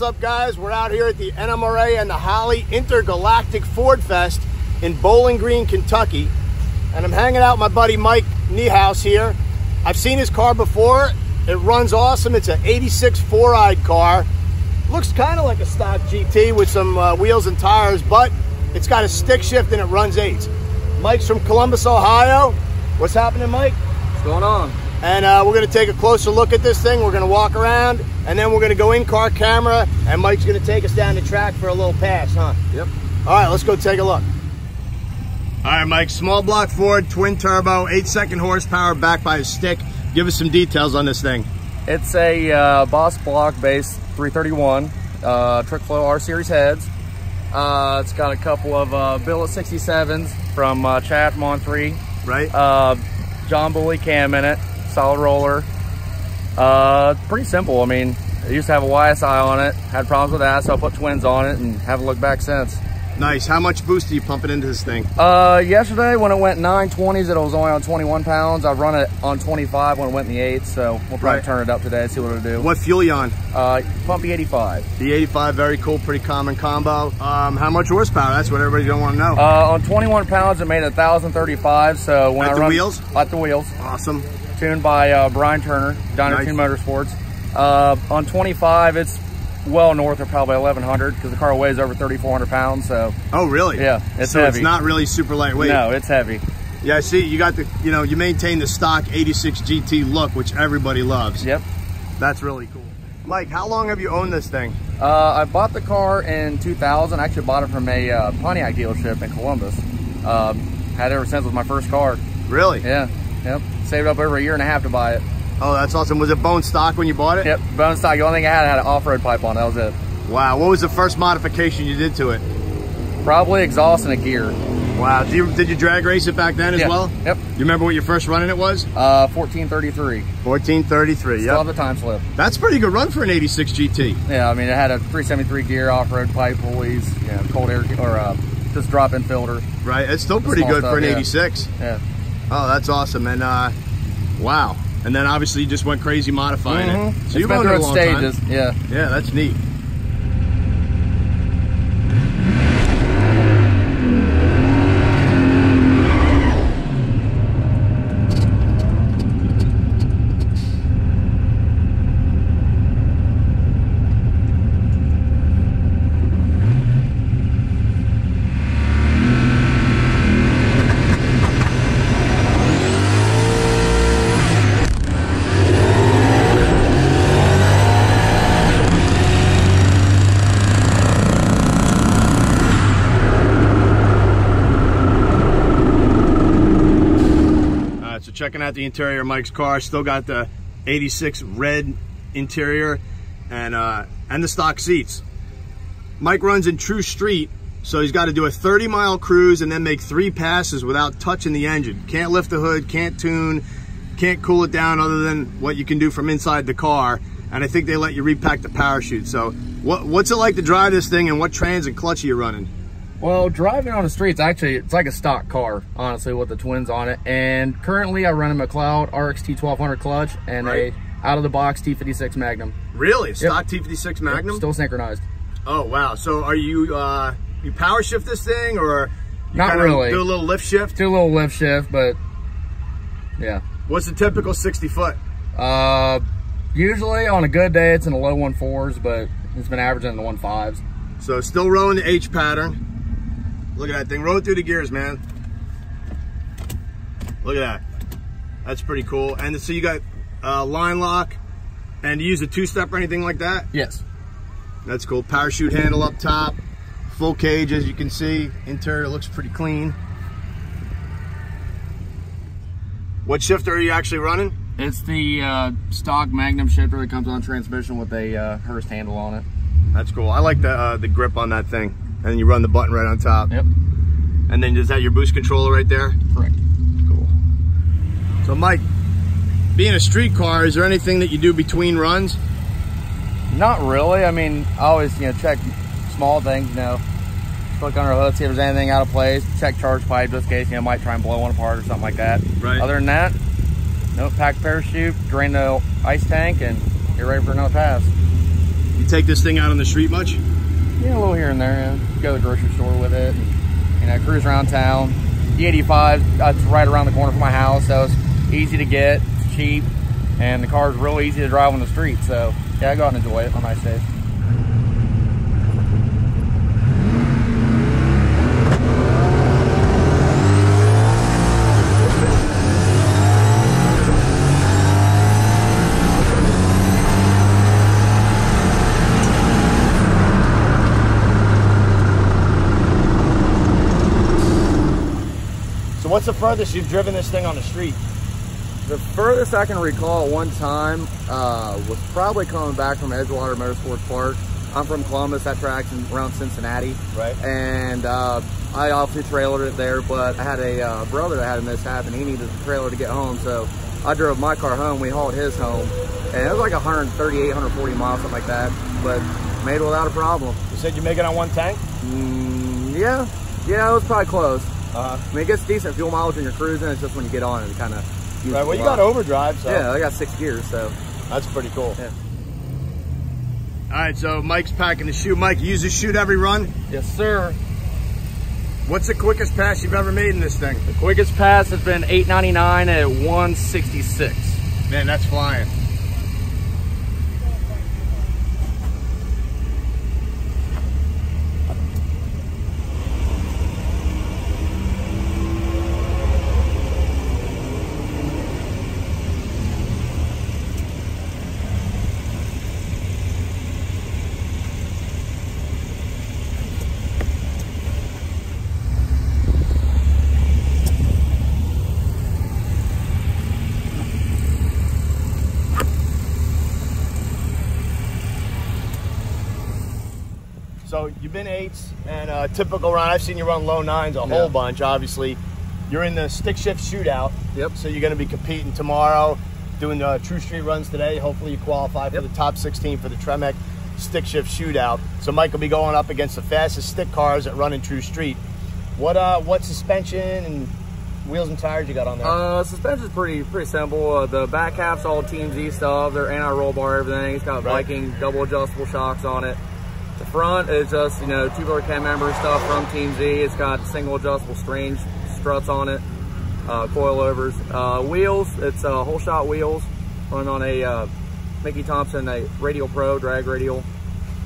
up, guys? We're out here at the NMRA and the Holly Intergalactic Ford Fest in Bowling Green, Kentucky. And I'm hanging out with my buddy Mike Niehaus here. I've seen his car before. It runs awesome. It's an 86 four-eyed car. Looks kind of like a stock GT with some wheels and tires, but it's got a stick shift and it runs 8s. Mike's from Columbus, Ohio. What's happening, Mike? What's going on? And we're going to take a closer look at this thing. We're going to walk around, and then we're going to go in-car camera, and Mike's going to take us down the track for a little pass, huh? Yep. All right, let's go take a look. All right, Mike, small block Ford, twin turbo, 8-second horsepower, backed by a stick. Give us some details on this thing. It's a Boss Block base 331 Trick Flow R Series heads. It's got a couple of billet 67s from Chatham on 3. Right. John Bully cam in it. Solid roller. Pretty simple. I mean, I used to have a YSI on it, had problems with that, so I put twins on it and haven't looked back since. Nice. How much boost are you pumping into this thing? Yesterday when it went 920s, it was only on 21 pounds. I've run it on 25 when it went in the 8s, so we'll probably turn it up today, see what it'll do. What fuel you on? Pump the 85. The 85, very cool, pretty common combo. How much horsepower? That's what everybody don't want to know. On 21 pounds, it made 1,035, so when at I the run... wheels? At the wheels. Awesome. Tuned by Brian Turner, Diner Tune Motorsports. On 25, it's well north of probably 1,100 because the car weighs over 3,400 pounds. So. Oh, really? Yeah, it's so heavy. It's not really super lightweight. No, it's heavy. Yeah, I see. You got the, you maintain the stock 86 GT look, which everybody loves. Yep. That's really cool. Mike, how long have you owned this thing? I bought the car in 2000. I actually bought it from a Pontiac dealership in Columbus. Had it ever since. It was my first car. Really? Yeah. Yep. Saved up over a year and a half to buy it. Oh, that's awesome. Was it bone stock when you bought it? Yep, bone stock. The only thing I had an off-road pipe on. That was it. Wow. What was the first modification you did to it? Probably exhaust and a gear. Wow. Did you drag race it back then as well? Yep. You remember what your first run in it was? 1433. 1433, Still have the time slip. That's a pretty good run for an 86 GT. Yeah, I mean, it had a 373 gear, off-road pipe, pulleys, cold air, or just drop-in filter. Right. It's still pretty good for an 86. Yeah. Oh, that's awesome. And wow. And then obviously you just went crazy modifying it. So you've owned it a long time. Yeah. Yeah, that's neat. Checking out the interior of Mike's car. Still got the 86 red interior and the stock seats. Mike runs in true street, so he's got to do a 30-mile cruise and then make 3 passes without touching the engine. Can't lift the hood, can't tune, can't cool it down other than what you can do from inside the car. And I think they let you repack the parachute. So what's it like to drive this thing, and what trans and clutch are you running? Well, driving on the streets, actually, it's like a stock car, honestly, with the twins on it. And currently, I run a McLeod RXT 1200 clutch and a out-of-the-box T56 Magnum. Really? Stock T56 Magnum? Yep, still synchronized. Oh, wow. So are you, you power shift this thing, or you not really? Do a little lift shift? Do a little lift shift, but yeah. What's the typical 60-foot? Usually, on a good day, it's in the low 1.4s, but it's been averaging in the 1.5s. So still rowing the H pattern. Look at that thing. Roll it through the gears, man. Look at that. That's pretty cool. And so you got line lock, and you use a 2-step or anything like that? Yes. That's cool. Parachute handle up top. Full cage, as you can see. Interior looks pretty clean. What shifter are you actually running? It's the stock Magnum shifter that comes on transmission with a Hurst handle on it. That's cool. I like the grip on that thing. And you run the button right on top. Yep. And then is that your boost controller right there? Correct. Cool. So Mike, being a street car, is there anything that you do between runs? Not really. I mean, I always, check small things, look under the hood, see if there's anything out of place, check charge pipe just in case, might try and blow one apart or something like that. Right. Other than that, pack parachute, drain the ice tank, and get ready for another pass. You take this thing out on the street much? Yeah, a little here and there. Yeah. Go to the grocery store with it. And, you know, cruise around town. The 85, that's right around the corner from my house, so it's easy to get, it's cheap, and the car's real easy to drive on the street. So yeah, I go out and enjoy it on nice days. So what's the furthest you've driven this thing on the street? The furthest I can recall at one time was probably coming back from Edgewater Motorsports Park. I'm from Columbus, that track's around Cincinnati. Right. And I obviously trailered it there, but I had a brother that had a mishap and he needed the trailer to get home. So I drove my car home, we hauled his home. And it was like 138, 140 miles, something like that. But made it without a problem. You said you make it on one tank? Yeah, it was probably close. I mean, it gets decent fuel mileage when you're cruising. It's just when you get on it kind of. Right. Well, you got overdrive, so. Yeah, I got 6 gears, so. That's pretty cool. Yeah. All right, so Mike's packing the chute. Mike, you use the chute every run? Yes, sir. What's the quickest pass you've ever made in this thing? The quickest pass has been 899 at 166. Man, that's flying. So you've been 8s and a typical run. I've seen you run low 9s a whole bunch, obviously. You're in the stick shift shootout. Yep. So you're going to be competing tomorrow, doing the true street runs today. Hopefully you qualify for the top 16 for the Tremec stick shift shootout. So Mike will be going up against the fastest stick cars that run in true street. What suspension and wheels and tires you got on there? Suspension's pretty simple. The back half's all Team Z stuff. They're anti-roll bar, everything. It's got Viking double adjustable shocks on it. The front is just, you know, tubular cam member stuff from Team Z. It's got single adjustable strange struts on it, coilovers. Wheels, it's whole shot wheels, run on a Mickey Thompson, a Radial Pro drag radial.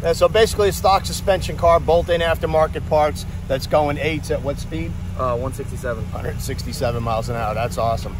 Yeah, so basically a stock suspension car, bolt-in aftermarket parts, that's going 8s at what speed? 167. 167 miles an hour. That's awesome.